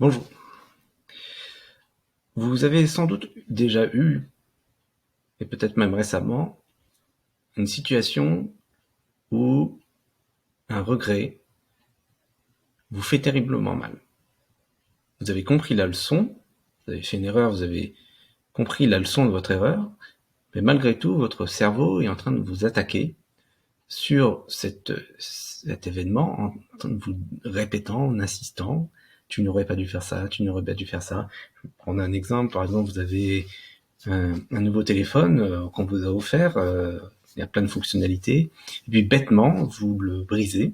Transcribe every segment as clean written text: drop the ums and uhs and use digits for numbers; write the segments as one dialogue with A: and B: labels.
A: Bonjour. Vous avez sans doute déjà eu, et peut-être même récemment, une situation où un regret vous fait terriblement mal. Vous avez compris la leçon, vous avez fait une erreur, vous avez compris la leçon de votre erreur, mais malgré tout, votre cerveau est en train de vous attaquer sur cet événement, en train de vous répétant, en insistant, tu n'aurais pas dû faire ça, tu n'aurais pas dû faire ça. Je vais prendre un exemple, par exemple, vous avez un nouveau téléphone qu'on vous a offert, il y a plein de fonctionnalités, et puis bêtement, vous le brisez,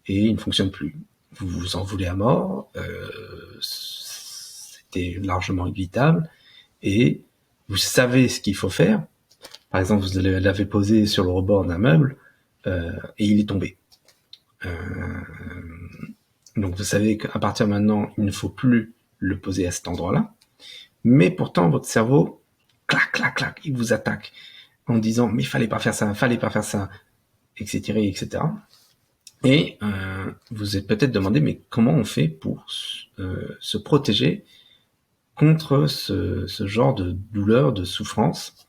A: et il ne fonctionne plus. Vous vous en voulez à mort, c'était largement évitable, et vous savez ce qu'il faut faire. Par exemple, vous l'avez posé sur le rebord d'un meuble, et il est tombé. Donc vous savez qu'à partir de maintenant, il ne faut plus le poser à cet endroit-là, mais pourtant votre cerveau, clac, clac, clac, il vous attaque en disant mais fallait pas faire ça, etc., etc. Et vous êtes peut-être demandé mais comment on fait pour se protéger contre ce genre de douleur, de souffrance.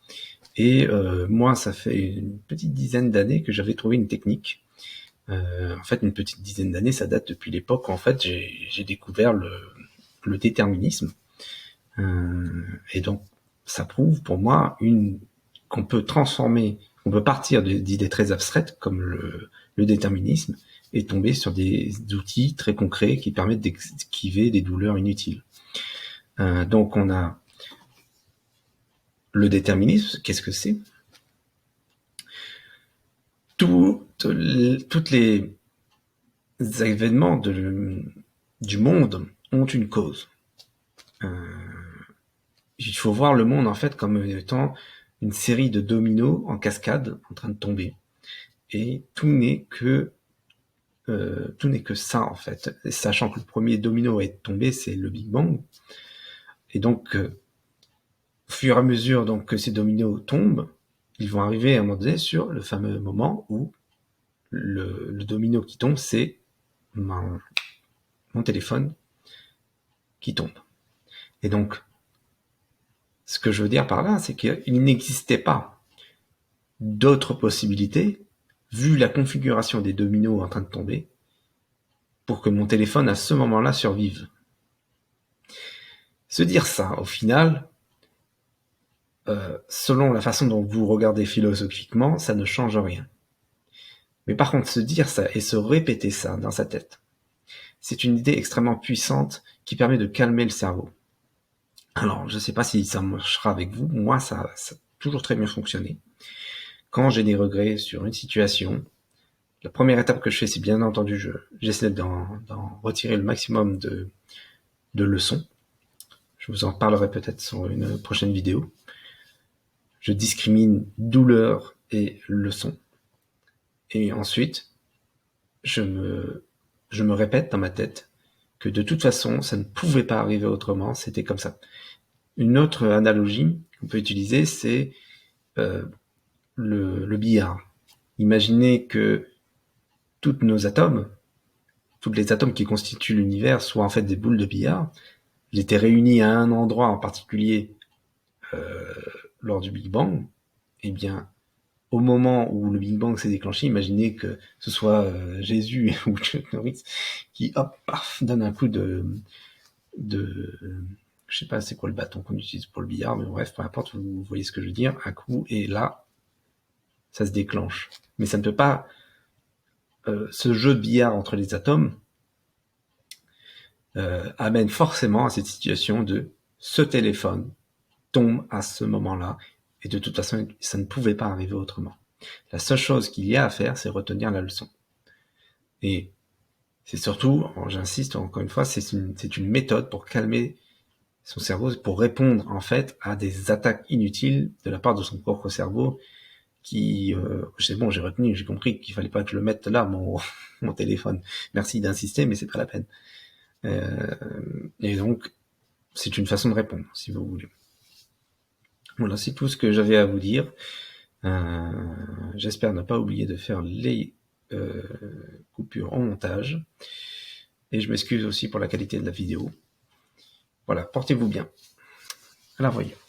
A: Et moi, ça fait une petite dizaine d'années que j'avais trouvé une technique. En fait, une petite dizaine d'années, ça date depuis l'époque où en fait j'ai découvert le déterminisme. Et donc, ça prouve pour moi qu'on peut transformer, on peut partir d'idées très abstraites comme le déterminisme et tomber sur des outils très concrets qui permettent d'esquiver des douleurs inutiles. Donc, on a le déterminisme. Qu'est-ce que c'est? Toutes les événements du monde ont une cause. Il faut voir le monde en fait comme étant une série de dominos en cascade en train de tomber. Et tout n'est que ça en fait. Et sachant que le premier domino à être tombé, c'est le Big Bang. Et donc, au fur et à mesure donc, que ces dominos tombent, ils vont arriver à un moment donné sur le fameux moment où le domino qui tombe, c'est mon téléphone qui tombe. Et donc, ce que je veux dire par là, c'est qu'il n'existait pas d'autres possibilités, vu la configuration des dominos en train de tomber, pour que mon téléphone à ce moment-là survive. Se dire ça, au final, selon la façon dont vous regardez philosophiquement, ça ne change rien. Mais par contre, se dire ça et se répéter ça dans sa tête, c'est une idée extrêmement puissante qui permet de calmer le cerveau. Alors, je ne sais pas si ça marchera avec vous, moi ça a toujours très bien fonctionné. Quand j'ai des regrets sur une situation, la première étape que je fais, c'est bien entendu, j'essaie d'en retirer le maximum de leçons. Je vous en parlerai peut-être sur une prochaine vidéo. Je discrimine douleur et leçon. Et ensuite, je me répète dans ma tête que de toute façon, ça ne pouvait pas arriver autrement, c'était comme ça. Une autre analogie qu'on peut utiliser, c'est le billard. Imaginez que tous les atomes qui constituent l'univers soient en fait des boules de billard. Ils étaient réunis à un endroit en particulier lors du Big Bang. Eh bien, au moment où le Big Bang s'est déclenché, imaginez que ce soit Jésus ou Chuck Norris qui, hop, paf, donne un coup je sais pas c'est quoi le bâton qu'on utilise pour le billard, mais bref, peu importe, vous voyez ce que je veux dire, un coup, et là, ça se déclenche. Mais ça ne peut pas, ce jeu de billard entre les atomes amène forcément à cette situation de ce téléphone tombe à ce moment-là, et de toute façon, ça ne pouvait pas arriver autrement. La seule chose qu'il y a à faire, c'est retenir la leçon. Et c'est surtout, j'insiste encore une fois, c'est une méthode pour calmer son cerveau, pour répondre en fait à des attaques inutiles de la part de son propre cerveau qui, c'est bon, j'ai retenu, j'ai compris qu'il fallait pas que je le mette là, mon téléphone. Merci d'insister, mais c'est pas la peine. Et donc, c'est une façon de répondre, si vous voulez. Voilà, c'est tout ce que j'avais à vous dire. J'espère ne pas oublier de faire les coupures en montage. Et je m'excuse aussi pour la qualité de la vidéo. Voilà, portez-vous bien. À la revoyure.